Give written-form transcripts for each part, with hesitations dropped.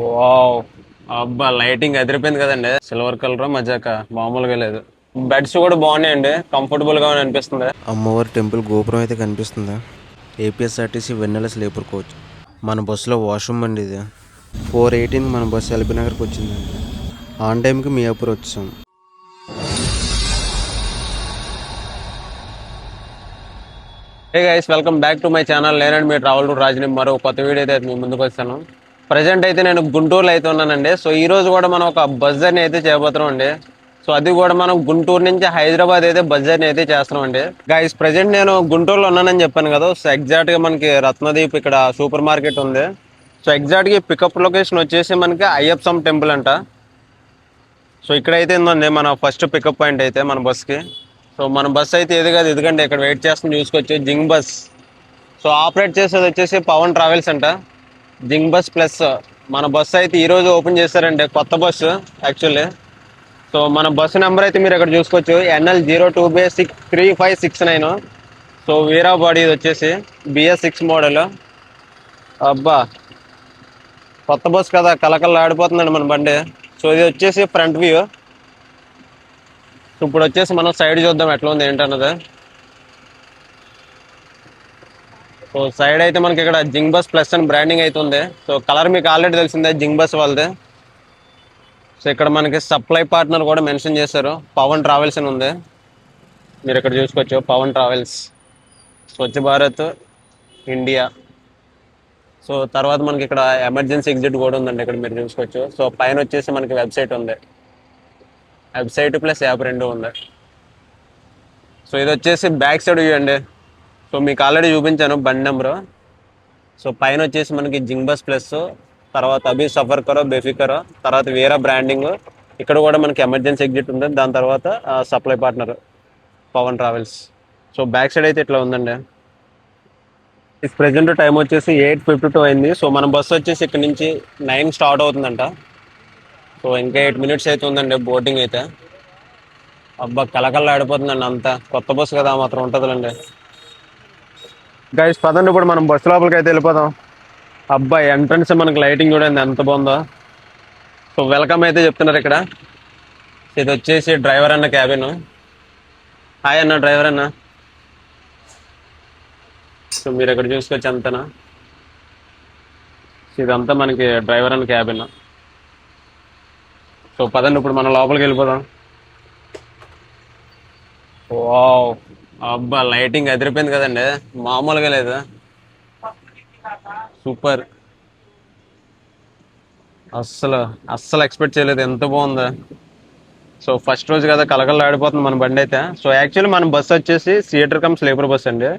Wow. అబ్బా, lighting అదిరిపోయింది కదండి. సిల్వర్ కలర్ మజాక మామూలుగా లేదు. బెడ్స్ కూడా బాగున్నాయండి, కంఫర్టబుల్ గా అనిపిస్తుంది. అమ్మవారి టెంపుల్ గోపురం అయితే కనిపిస్తుందా? ఏపీఎస్ఆర్టీసీ వెన్నెల స్లీపర్ కోచ్. మన బస్సులో వాష్రూమ్ అండి ఇది. 4:18 మన బస్సు ఎల్బీ నగర్కి వచ్చిందండి. ఆన్ టైంకి మియాపూర్ వచ్చాం. Hey guys, welcome back to my channel. నేనండి మీ ట్రావెల్ టు రాజని మరో కొత్త వీడియో అయితే మీ ముందుకు వచ్చాను. ప్రజెంట్ అయితే నేను గుంటూరులో అయితే ఉన్నానండి. సో ఈ రోజు కూడా మనం ఒక బస్ జర్నీ అయితే చేయబోతున్నాం అండి. సో అది కూడా మనం గుంటూరు నుంచి హైదరాబాద్ అయితే బస్ జర్నీ అయితే చేస్తున్నాం అండి. గైస్, ప్రజెంట్ నేను గుంటూరులో ఉన్నానని చెప్పాను కదా. సో ఎగ్జాక్ట్ గా మనకి రత్నదీప్ ఇక్కడ సూపర్ మార్కెట్ ఉంది. సో ఎగ్జాక్ట్ గా పికప్ లొకేషన్ వచ్చేసి మనకి అయ్యప్ప టెంపుల్ అంట. సో ఇక్కడైతే ఉందండి మన ఫస్ట్ పికప్ పాయింట్ అయితే మన బస్కి. సో మన బస్ అయితే ఇది కాదు, ఎందుకంటే ఇక్కడ వెయిట్ చేస్తుంది చూసుకోవచ్చు, జింగ్ బస్. సో ఆపరేట్ చేసేది వచ్చేసి పవన్ ట్రావెల్స్ అంట. జింగ్ బస్ ప్లస్ మన బస్సు అయితే ఈ రోజు ఓపెన్ చేశారండి, కొత్త బస్సు యాక్చువల్లీ. సో మన బస్సు నెంబర్ అయితే మీరు ఇక్కడ చూసుకోవచ్చు, NL02B63569. సో వీరా బాడీ ఇది వచ్చేసి BS6 మోడల్. అబ్బా, కొత్త బస్సు కదా, కలకల్లా ఆడిపోతుందండి మన బండి. సో ఇది వచ్చేసి ఫ్రంట్ వ్యూ. ఇప్పుడు వచ్చేసి మనం సైడ్ చూద్దాం ఎట్లా ఉంది ఏంటన్నది. సో సైడ్ అయితే మనకి ఇక్కడ జింగ్ బస్ ప్లస్ అని బ్రాండింగ్ అయితే ఉంది. సో కలర్ మీకు ఆల్రెడీ తెలిసిందే, జింగ్ బస్ వాళ్ళది. సో ఇక్కడ మనకి సప్లై పార్ట్నర్ కూడా మెన్షన్ చేశారు, పవన్ ట్రావెల్స్ అని ఉంది. మీరు ఇక్కడ చూసుకోవచ్చు, Pawan travels, Swachh Bharat India. So తర్వాత మనకి ఇక్కడ ఎమర్జెన్సీ ఎగ్జిట్ కూడా ఉందండి, ఇక్కడ మీరు చూసుకోవచ్చు. సో పైన వచ్చేసి మనకి వెబ్సైట్ ఉంది, వెబ్సైట్ ప్లస్ యాప్ రెండు ఉంది. సో ఇది వచ్చేసి బ్యాక్ సైడ్ వ్యూ అండి. సో మీకు ఆల్రెడీ చూపించాను బండి నెంబరు. సో పైన వచ్చేసి మనకి జింగ్ బస్ ప్లస్, తర్వాత అభి సఫర్ కరో బేఫికరో, తర్వాత వేరే బ్రాండింగ్. ఇక్కడ కూడా మనకి ఎమర్జెన్సీ ఎగ్జిట్ ఉంది, దాని తర్వాత supply partner Pavan travels. So back side అయితే ఇట్లా ఉందండి. ప్రెజెంట్ టైం వచ్చేసి 8:52 అయింది. సో మన బస్సు వచ్చేసి ఇక్కడ నుంచి 9 స్టార్ట్ అవుతుందంట. సో ఇంకా 8 మినిట్స్ అయితే ఉందండి బోర్డింగ్ అయితే. అబ్బా, కలకల్లా ఆడిపోతుందండి అంతా, కొత్త బస్సు కదా మాత్రం ఉంటుందిలేండి. గైస్ పదండి, ఇప్పుడు మనం బస్సు లోపలికి అయితే వెళ్ళిపోదాం. అబ్బాయి ఎంట్రన్స్ మనకి లైటింగ్ చూడండి ఎంత బాగుందో. సో వెల్కమ్ అయితే చెప్తున్నారు ఇక్కడ. ఇది వచ్చేసి డ్రైవర్ అన్న క్యాబిన్. హాయ్ అన్న, డ్రైవర్ అన్న. సో మీరు ఇక్కడ చూసుకోవచ్చు అంతనా. సో ఇదంతా మనకి డ్రైవర్ అన్న క్యాబిన్. సో పదండి ఇప్పుడు మనం లోపలికి వెళ్ళిపోదాం. వావ్, అబ్బా లైటింగ్ అదిరిపోయింది కదండి, మామూలుగా లేదు. సూపర్. అస్సలు అస్సలు ఎక్స్పెక్ట్ చేయలేదు, ఎంత బాగుందా. సో ఫస్ట్ రోజు కదా, కలకల్లా ఆడిపోతుంది మన బండి అయితే. సో యాక్చువల్లీ మన బస్ వచ్చేసి థియేటర్ కమ్ స్లీపర్ బస్ అండి.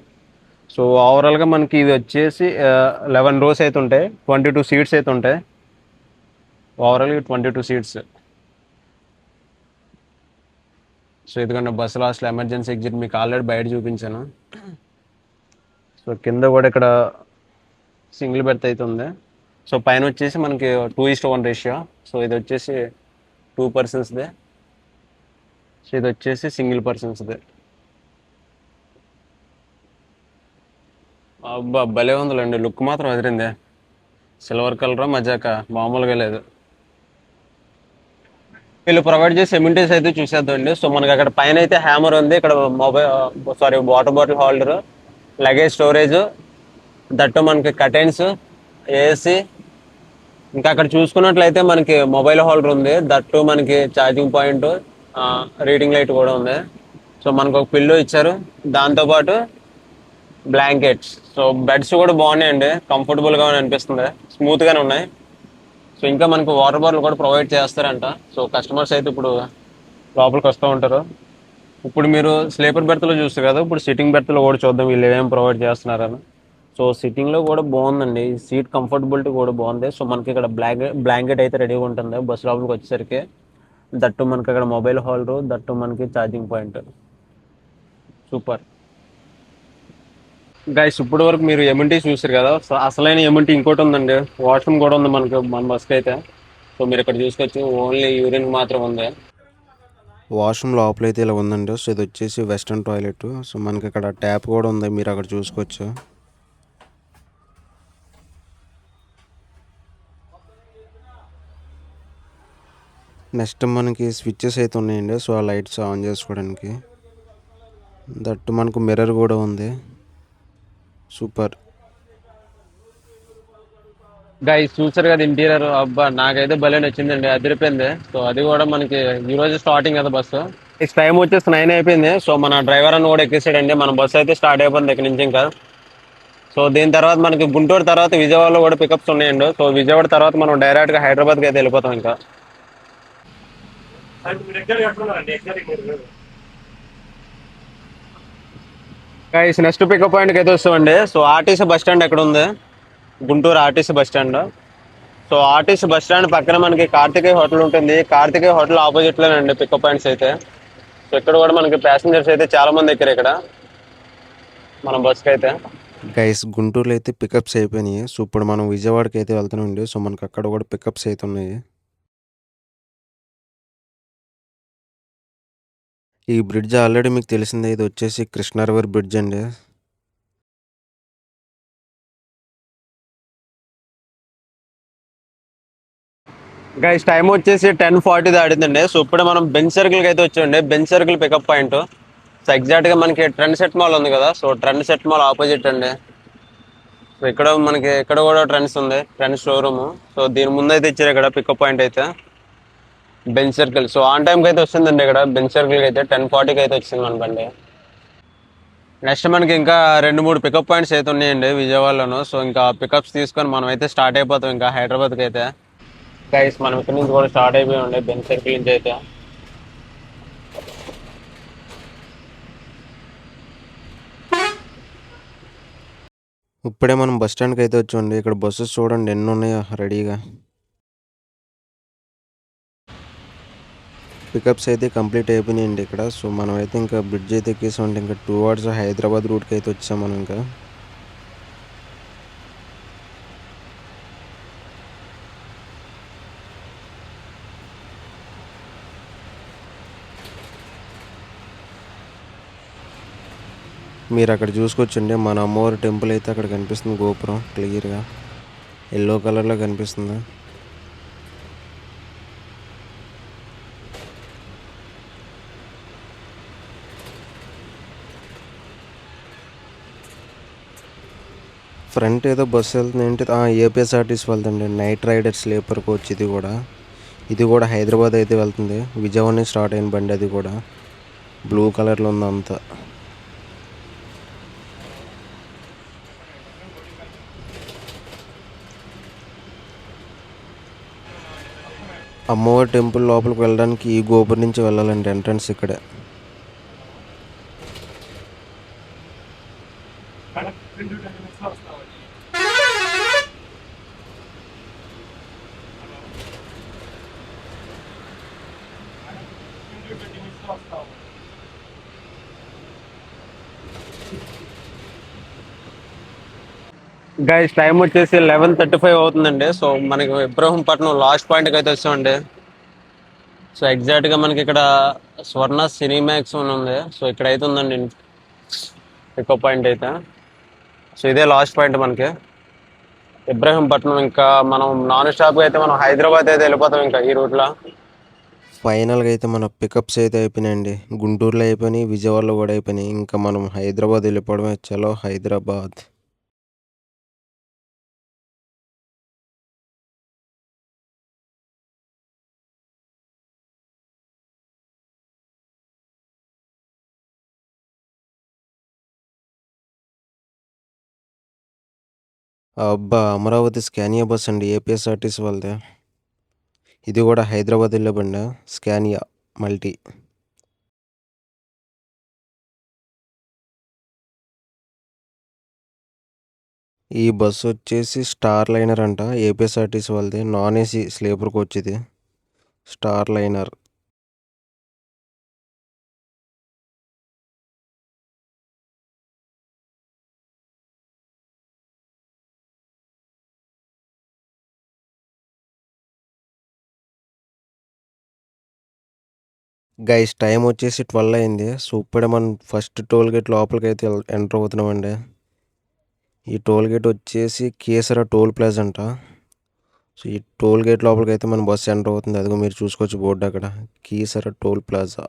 సో ఓవరాల్గా మనకి ఇది వచ్చేసి 11 రోస్ అయితే ఉంటాయి, 22 సీట్స్ అయితే ఉంటాయి. ఓవరాల్గా 22 సీట్స్. సో ఎందుకంటే బస్సు లాస్ట్లో ఎమర్జెన్సీ ఎగ్జిట్ మీకు ఆల్రెడీ బయట చూపించాను. సో కింద కూడా ఇక్కడ సింగిల్ బెర్త్ అయితే ఉంది. సో పైన వచ్చేసి మనకి 2:1 రేషియో. సో ఇది వచ్చేసి 2 పర్సన్స్దే. సో ఇది వచ్చేసి సింగిల్ పర్సన్స్దే. అబ్బా భలే ఉందిలేండి, లుక్ మాత్రం అదిరిందే. సిల్వర్ కలర్ మజాక మామూలుగా లేదు. వీళ్ళు ప్రొవైడ్ చేసే ఎమ్యూనిటీస్ అయితే చూసేద్దామండి. సో మనకి అక్కడ పైన అయితే హ్యామర్ ఉంది, ఇక్కడ water bottle holder, luggage storage, that మనకి కటైన్స్, ఏసీ. ఇంకా అక్కడ చూసుకున్నట్లయితే మనకి మొబైల్ హోల్డర్ ఉంది, దట్టు మనకి ఛార్జింగ్ పాయింట్, రీడింగ్ లైట్ కూడా ఉంది. సో మనకు ఒక పిల్లో ఇచ్చారు, దాంతోపాటు బ్లాంకెట్స్. సో బెడ్స్ కూడా బాగున్నాయండి, కంఫర్టబుల్గా అనిపిస్తుంది, స్మూత్గానే ఉన్నాయి. సో ఇంకా మనకు వాటర్ బాటిల్ కూడా ప్రొవైడ్ చేస్తారంట. సో కస్టమర్స్ అయితే ఇప్పుడు లోపలికి వస్తూ ఉంటారు. ఇప్పుడు మీరు స్లీపర్ బెర్త్లో చూస్తారు కదా, ఇప్పుడు సిట్టింగ్ బెర్త్లో కూడా చూద్దాం వీళ్ళు ఏమేమి ప్రొవైడ్ చేస్తున్నారని. సో సిట్టింగ్లో కూడా బాగుందండి, సీట్ కంఫర్టబిలిటీ కూడా బాగుంది. సో మనకి ఇక్కడ బ్లాంకెట్ అయితే రెడీగా ఉంటుంది బస్ లోపలికి వచ్చేసరికి. దట్టు మనకి అక్కడ మొబైల్ హోల్డర్, దట్టు మనకి ఛార్జింగ్ పాయింట్. సూపర్. గైస్ ఇప్పటి వరకు మీరు ఎమ్యూనిటీ చూసారు కదా, సో అసలైన ఎమ్యూనిటీ ఇంకోటి ఉందండి, వాష్రూమ్ కూడా ఉంది మనకి మన బస్కి అయితే. సో మీరు ఇక్కడ చూసుకోవచ్చు, ఓన్లీ యూరిన్ మాత్రం ఉంది. వాష్రూమ్ లోపలైతే ఇలా ఉందండి. సో ఇది వచ్చేసి వెస్ట్రన్ టాయిలెట్. సో మనకి ఇక్కడ ట్యాప్ కూడా ఉంది, మీరు అక్కడ చూసుకోవచ్చు. నెక్స్ట్ మనకి స్విచ్చెస్ అయితే ఉన్నాయండి. సో ఆ లైట్స్ ఆన్ చేసుకోవడానికి. దట్టు మనకు మిర్రర్ కూడా ఉంది. సూపర్. గైస్ చూసారు కదా ఇంటీరియర్, అబ్బా నాకైతే భలే నచ్చిందండి, అదిరిపోయింది. సో అది కూడా మనకి ఈ రోజు స్టార్టింగ్ కదా బస్సు. నెక్స్ట్ టైం వచ్చేసి 9 అయిపోయింది. సో మన డ్రైవర్ అని కూడా ఎక్కేసాడండి. మన బస్సు అయితే స్టార్ట్ అయిపోయింది ఇక్కడ నుంచి ఇంకా. సో దీని తర్వాత మనకి గుంటూరు తర్వాత విజయవాడలో కూడా పికప్స్ ఉన్నాయండి. సో విజయవాడ తర్వాత మనం డైరెక్ట్ గా హైదరాబాద్కి అయితే వెళ్ళిపోతాం ఇంకా. గైస్ నెక్స్ట్ పికప్ పాయింట్కి అయితే వస్తామండి. సో ఆర్టీసీ బస్ స్టాండ్ ఎక్కడ ఉంది, Guntur RTC bus stand. So RTC bus stand పక్కన మనకి కార్తికేయ హోటల్ ఉంటుంది. కార్తికేయ హోటల్ ఆపోజిట్ లోనండి పికప్ పాయింట్స్ అయితే. సో ఇక్కడ కూడా మనకి ప్యాసింజర్స్ అయితే చాలా మంది ఎక్కారు ఇక్కడ మన బస్కి అయితే. గైస్ గుంటూరులో అయితే పికప్స్ అయిపోయినాయి. సో ఇప్పుడు మనం విజయవాడకి అయితే వెళ్తున్నామండి. సో మనకు అక్కడ కూడా పికప్స్ అయితే ఉన్నాయి. ఈ బ్రిడ్జ్ ఆల్రెడీ మీకు తెలిసిందే. ఇది వచ్చేసి కృష్ణా రివర్ బ్రిడ్జ్ అండి. గైస్ టైం వచ్చేసి 10:40 దాటిందండి. సో ఇప్పుడే మనం బెంచ్ సర్కిల్కి అయితే వచ్చామండి. Bench circle pickup point. So exact గా మనకి ట్రెండ్ సెట్ మాల్ ఉంది కదా, so trend set mall opposite అండి. సో ఇక్కడ మనకి ఇక్కడ కూడా ట్రెండ్స్ ఉంది, ట్రెండ్ షోరూమ్. సో దీని ముందు అయితే ఇచ్చారు ఇక్కడ పికప్ పాయింట్ అయితే బెంచ్ సర్కిల్. సో ఆన్ టైంకి అయితే వస్తుందండి ఇక్కడ బెంచ్ సర్కిల్కి అయితే 10:40కి అయితే వచ్చింది మన బండి. నెక్స్ట్ మనకి ఇంకా 2-3 పికప్ పాయింట్స్ అయితే ఉన్నాయండి విజయవాడలోను. సో ఇంకా పికప్స్ తీసుకొని మనం అయితే స్టార్ట్ అయిపోతాం ఇంకా హైదరాబాద్కి అయితే. గైస్ మనం ఇక్కడ నుంచి కూడా స్టార్ట్ అయిపోయి ఉండే బెంచ్ సర్కిల్ నుంచి అయితే. ఇప్పుడే మనం బస్ స్టాండ్కి అయితే వచ్చామండి. ఇక్కడ బస్సెస్ చూడండి ఎన్ని ఉన్నాయో రెడీగా. పికప్స్ అయితే కంప్లీట్ అయిపోయినాయండి ఇక్కడ. సో మనం అయితే ఇంకా బ్రిడ్జ్ అయితే ఎక్కేసామండి. ఇంకా 2 అవర్స్ హైదరాబాద్ రూట్కి అయితే వచ్చాం మనం ఇంకా. మీరు అక్కడ చూసుకోవచ్చండి మన అమ్మవారి టెంపుల్ అయితే అక్కడ కనిపిస్తుంది. గోపురం క్లియర్గా ఎల్లో కలర్లో కనిపిస్తుంది. ఫ్రంట్ ఏదో బస్సు వెళ్తుంది ఏంటి, ఏపీఎస్ఆర్టీసీ వెళ్తుంది. నైట్ రైడర్ స్లీపర్ కోచ్ ఇది కూడా హైదరాబాద్ అయితే వెళ్తుంది. విజయవాడ నుంచి స్టార్ట్ అయిన బండి. అది కూడా బ్లూ కలర్లో ఉంది అంతా. అమ్మవారి టెంపుల్ లోపలికి వెళ్ళడానికి ఈ గోపురం నుంచి వెళ్ళాలండి. ఎంట్రన్స్ ఇక్కడే. గైస్ టైం వచ్చేసి 11:35 అవుతుందండి. సో మనకి ఇబ్రహీంపట్నం లాస్ట్ పాయింట్కి అయితే వచ్చామండి. సో ఎగ్జాక్ట్ గా మనకి ఇక్కడ స్వర్ణ సినిమాక్స్ అని ఉంది. సో ఇక్కడ అయితే ఉందండి పికప్ పాయింట్ అయితే. సో ఇదే లాస్ట్ పాయింట్ మనకి ఇబ్రహీంపట్నం. ఇంకా మనం నాన్ స్టాప్ అయితే మనం హైదరాబాద్ అయితే వెళ్ళిపోతాం ఇంకా ఈ రూట్లో. ఫైనల్గా అయితే మన పికప్స్ అయితే అయిపోయినాయండి. గుంటూరులో అయిపోయినాయి, విజయవాడలో కూడా అయిపోయినాయి. ఇంకా మనం హైదరాబాద్ వెళ్ళిపోవడమే. చలో హైదరాబాద్. అబ్బా అమరావతి స్కానియా బస్ అండి, ఏపీఎస్ఆర్టీసీ వాళ్ళదే. ఇది కూడా హైదరాబాద్ వెళ్ళే బండి. Scania multi. ఈ బస్సు వచ్చేసి స్టార్ లైనర్ అంట, ఏపీఎస్ఆర్టీసీ వాళ్ళది. నాన్ ఏసీ స్లీపర్ కోచ్ ఇది, స్టార్ లైనర్. గైస్ టైం వచ్చేసి 12 అయింది. సో ఇప్పుడే మనం ఫస్ట్ టోల్ గేట్ లోపలికి అయితే ఎంటర్ అవుతున్నామండి. ఈ టోల్ గేట్ వచ్చేసి కేసరా టోల్ ప్లాజా అంట. సో ఈ టోల్ గేట్ లోపలికి అయితే మన బస్సు ఎంటర్ అవుతుంది. అదిగో మీరు చూసుకోవచ్చు బోర్డు అక్కడ, కీసర టోల్ ప్లాజా.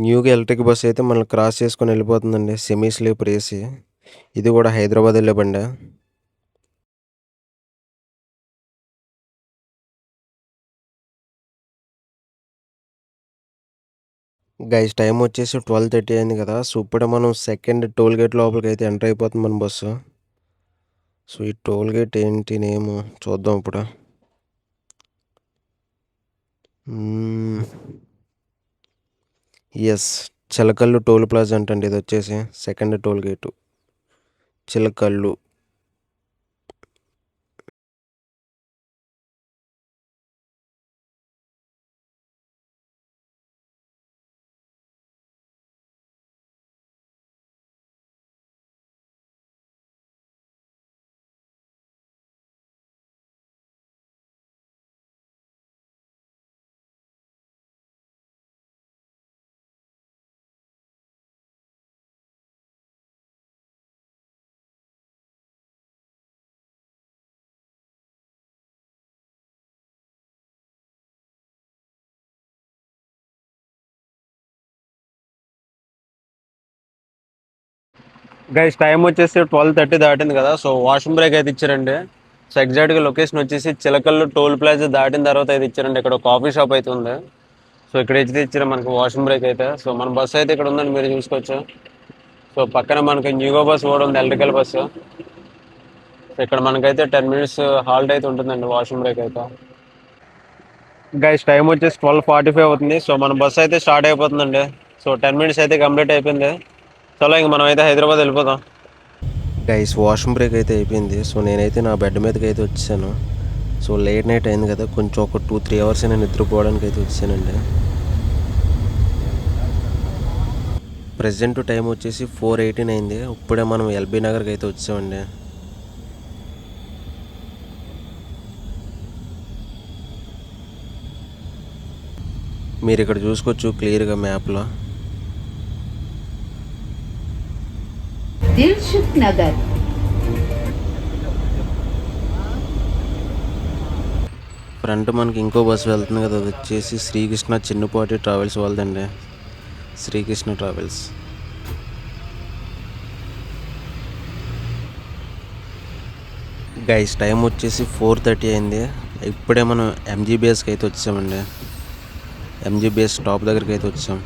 న్యూగా ఎలక్ట్రిక్ బస్ అయితే మనల్ని క్రాస్ చేసుకొని వెళ్ళిపోతుందండి, సెమీ స్లీపర్ ఏసీ. ఇది కూడా హైదరాబాద్ వెళ్ళే బండి. గైస్ టైం వచ్చేసి 12:30 అయింది కదా. సో ఇప్పుడే మనం సెకండ్ టోల్ గేట్ లోపలికి అయితే ఎంటర్ అయిపోతుంది మన బస్సు. సో ఈ టోల్ గేట్ ఏంటి నేమ్ చూద్దాం ఇప్పుడు. ఎస్, చిలకల్లు టోల్ ప్లాజా అంటండి ఇది వచ్చేసి second toll gate, Chilakallu. Guys time వచ్చేసి 12:30 దాటింది కదా. సో వాష్రూమ్ బ్రేక్ అయితే ఇచ్చారండి. సో ఎగ్జాక్ట్గా లొకేషన్ వచ్చేసి చిలకల్లు టోల్ ప్లాజా దాటిన తర్వాత అయితే ఇచ్చారండి. ఇక్కడ కాఫీ షాప్ అయితే ఉంది. సో ఇక్కడ అయితే ఇచ్చారు మనకి వాష్రూమ్ బ్రేక్ అయితే. సో మన బస్సు అయితే ఇక్కడ ఉందండి, మీరు చూసుకోవచ్చు. సో పక్కన మనకి న్యూగో బస్ కూడా ఉంది, ఎలక్ట్రికల్ బస్సు. సో ఇక్కడ మనకైతే 10 minutes హాల్ట్ అయితే ఉంటుందండి, వాష్రూమ్ బ్రేక్ అయితే. గైస్ టైం వచ్చేసి 12:45 అవుతుంది. సో మన బస్సు అయితే స్టార్ట్ అయిపోతుందండి. సో 10 minutes అయితే కంప్లీట్ అయిపోయింది. చలో ఇంక మనం అయితే హైదరాబాద్ వెళ్ళిపోదాం. గైస్ వాష్రూమ్ బ్రేక్ అయితే అయిపోయింది. సో నేనైతే నా బెడ్ మీదకి అయితే వచ్చాను. సో లేట్ నైట్ అయింది కదా, కొంచెం ఒక 2-3 hours నేను నిద్రపోవడానికి అయితే వచ్చానండి. ప్రజెంట్ టైం వచ్చేసి 4:18 అయింది. ఇప్పుడే మనం ఎల్బీ నగర్కి అయితే వచ్చామండి. మీరు ఇక్కడ చూసుకోవచ్చు క్లియర్గా మ్యాప్లో. దిల్సుఖ్ నగర్. ఫ్రంట్ మనకి ఇంకో బస్సు వెళ్తుంది కదా, అది వచ్చేసి శ్రీకృష్ణ చిన్నపాటి ట్రావెల్స్ వాళ్ళదండి, శ్రీకృష్ణ ట్రావెల్స్. గైస్ టైం వచ్చేసి 4:30 అయింది. ఇప్పుడే మనం ఎంజీబీఎస్కి అయితే వచ్చామండి, ఎంజీబీఎస్ స్టాప్ దగ్గరికి అయితే వచ్చాం.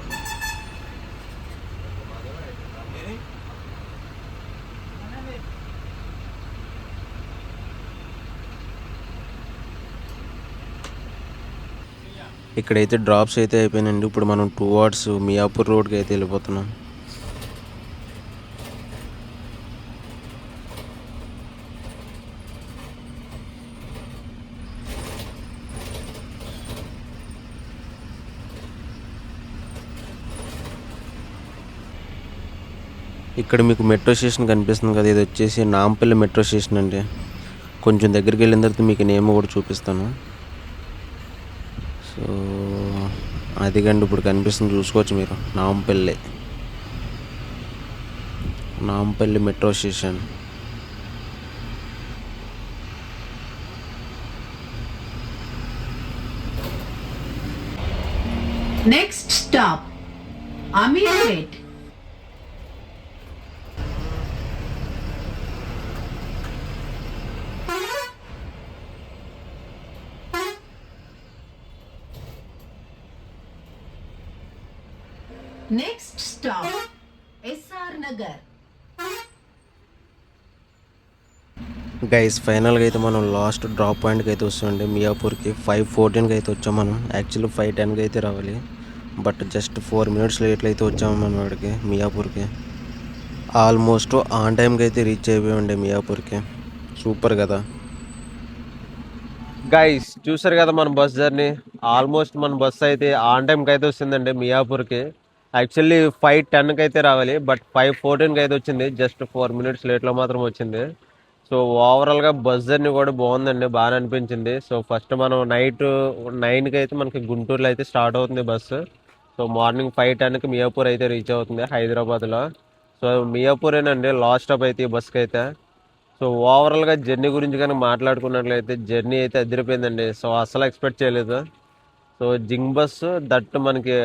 ఇక్కడైతే డ్రాప్స్ అయితే అయిపోయినండి. ఇప్పుడు మనం టువార్డ్స్ మియాపూర్ రోడ్కి అయితే వెళ్ళిపోతున్నాం. ఇక్కడ మీకు మెట్రో స్టేషన్ కనిపిస్తుంది కదా, ఇది వచ్చేసి నాంపల్లి మెట్రో స్టేషన్ అండి. కొంచెం దగ్గరికి వెళ్ళిన తర్వాత మీకు నేమ్ కూడా చూపిస్తాను. సో అదిగండి ఇప్పుడు కనిపిస్తుంది, చూసుకోవచ్చు మీరు. Nampally metro station. Next stop, Amirpet. Next stop, SR Nagar. Guys ఫైనల్గా అయితే మనం లాస్ట్ డ్రాప్ పాయింట్కి అయితే వస్తామండి, మియాపూర్కి. 5:14కి అయితే వచ్చాం మనం. యాక్చువల్లీ 5:10కి అయితే రావాలి, బట్ జస్ట్ 4 minutes లేట్లు అయితే వచ్చాము మనం వాడికి, మియాపూర్కి. ఆల్మోస్ట్ ఆన్ టైంకి అయితే రీచ్ అయిపోయామండి మియాపూర్కి. సూపర్ కదా. గైస్ చూసారు కదా మన బస్ జర్నీ. ఆల్మోస్ట్ మన బస్ అయితే ఆన్ టైంకి అయితే వస్తుందండి మియాపూర్కి. యాక్చువల్లీ 5:10కి అయితే రావాలి, బట్ 5:14కి అయితే వచ్చింది. జస్ట్ 4 minutes లేట్లో మాత్రం వచ్చింది. సో ఓవరాల్గా బస్ జర్నీ కూడా బాగుందండి, బాగా అనిపించింది. సో ఫస్ట్ మనం నైట్ 9కి అయితే మనకి గుంటూరులో అయితే స్టార్ట్ అవుతుంది బస్సు. సో మార్నింగ్ 5:10కి మియాపూర్ అయితే రీచ్ అవుతుంది హైదరాబాద్లో. సో మియాపూరేనండి లాస్ట్ స్టాప్ అయితే ఈ బస్కి అయితే. సో ఓవరాల్గా జర్నీ గురించి కనుక మాట్లాడుకున్నట్లయితే జర్నీ అయితే అదిరిపోయిందండి. సో అసలు ఎక్స్పెక్ట్ చేయలేదు. సో జింగ్ బస్సు దట్ మనకి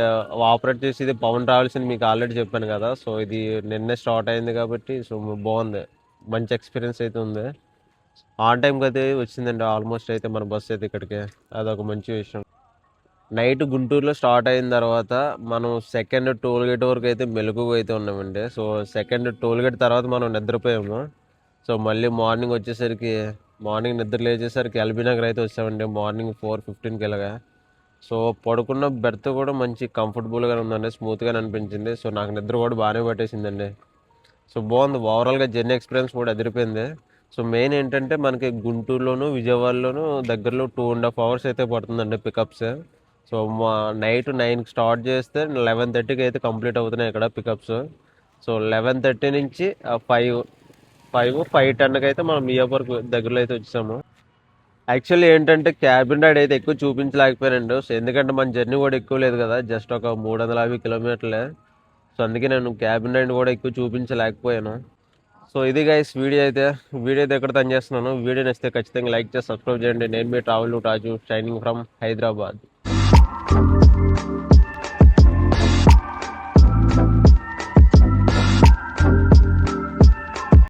ఆపరేట్ చేసేది పవన్ ట్రావెల్స్ అని మీకు ఆల్రెడీ చెప్పాను కదా. సో ఇది నిన్నే స్టార్ట్ అయింది కాబట్టి సో బాగుంది, మంచి ఎక్స్పీరియన్స్ అయితే ఉంది. ఆన్ టైంకి అయితే వచ్చిందండి ఆల్మోస్ట్ అయితే మన బస్సు అయితే ఇక్కడికి. అదొక మంచి విషయం. నైట్ గుంటూరులో స్టార్ట్ అయిన తర్వాత మనం సెకండ్ టోల్ గేట్ వరకు అయితే మెలకుగా అయితే ఉన్నామండి. సో సెకండ్ టోల్ గేట్ తర్వాత మనం నిద్రపోయాము. సో మళ్ళీ మార్నింగ్ నిద్ర లేచేసరికి ఎల్బీ నగర్ అయితే వచ్చామండి మార్నింగ్ 4:15కి ఇలాగా. సో పడుకున్న బెర్త్ కూడా మంచి కంఫర్టబుల్గా ఉందండి, స్మూత్గానే అనిపించింది. సో నాకు నిద్ర కూడా బాగానే పట్టేసిందండి. సో బాగుంది, ఓవరాల్గా జర్నీ ఎక్స్పీరియన్స్ కూడా అదిరిపోయింది. సో మెయిన్ ఏంటంటే మనకి గుంటూరులోను విజయవాడలోను దగ్గరలో 2.5 hours అయితే పడుతుందండి పికప్స్. సో మా నైట్ 9కి స్టార్ట్ చేస్తే 11:30కి అయితే కంప్లీట్ అవుతున్నాయి ఇక్కడ పికప్స్. సో 11:30 నుంచి 5:10కి అయితే మనం మియాపూర్ దగ్గరలో అయితే వచ్చాము. యాక్చువల్లీ ఏంటంటే క్యాబిన్ రైడ్ అయితే ఎక్కువ చూపించలేకపోయానండి. సో ఎందుకంటే మన జర్నీ కూడా ఎక్కువ లేదు కదా, జస్ట్ ఒక 350 kilometers. సో అందుకే నేను క్యాబిన్ రైడ్ కూడా ఎక్కువ చూపించలేకపోయాను. సో ఇది గైస్ వీడియో అయితే ఎక్కడ తను చేస్తున్నాను. వీడియో నచ్చితే ఖచ్చితంగా లైక్ చేసి సబ్స్క్రైబ్ చేయండి. నేను మీ travel Raju, shining from Hyderabad.